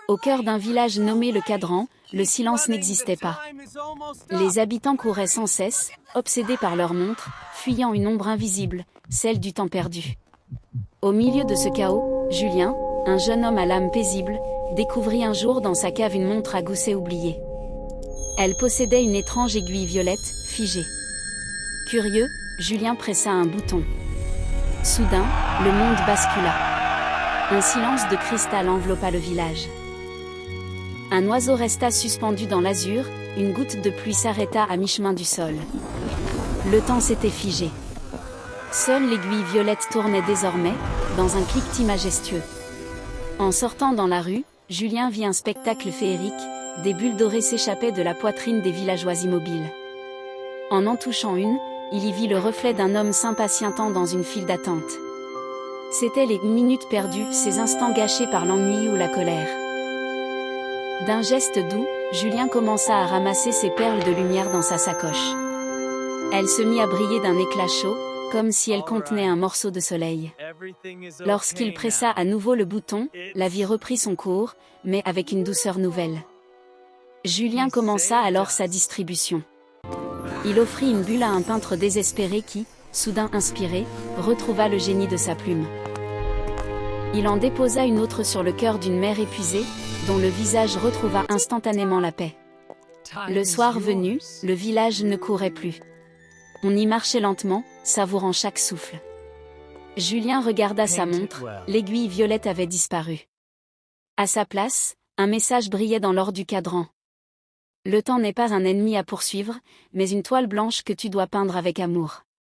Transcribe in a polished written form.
Au cœur d'un village nommé le Cadran, le silence n'existait pas. Les habitants couraient sans cesse, obsédés par leur montre, fuyant une ombre invisible, celle du temps perdu. Au milieu de ce chaos, Julien, un jeune homme à l'âme paisible, découvrit un jour dans sa cave une montre à gousset oubliée. Elle possédait une étrange aiguille violette, figée. Curieux, Julien pressa un bouton. Soudain, le monde bascula. Un silence de cristal enveloppa le village. Un oiseau resta suspendu dans l'azur, une goutte de pluie s'arrêta à mi-chemin du sol. Le temps s'était figé. Seule l'aiguille violette tournait désormais, dans un cliquetis majestueux. En sortant dans la rue, Julien vit un spectacle féerique, des bulles dorées s'échappaient de la poitrine des villageois immobiles. En touchant une, il y vit le reflet d'un homme s'impatientant dans une file d'attente. C'étaient les minutes perdues, ces instants gâchés par l'ennui ou la colère. D'un geste doux, Julien commença à ramasser ses perles de lumière dans sa sacoche. Elle se mit à briller d'un éclat chaud, comme si elle contenait un morceau de soleil. Lorsqu'il pressa à nouveau le bouton, la vie reprit son cours, mais avec une douceur nouvelle. Julien commença alors sa distribution. Il offrit une bulle à un peintre désespéré qui, soudain inspiré, retrouva le génie de sa plume. Il en déposa une autre sur le cœur d'une mère épuisée, dont le visage retrouva instantanément la paix. Le soir venu, le village ne courait plus. On y marchait lentement, savourant chaque souffle. Julien regarda sa montre, l'aiguille violette avait disparu. À sa place, un message brillait dans l'or du cadran. Le temps n'est pas un ennemi à poursuivre, mais une toile blanche que tu dois peindre avec amour.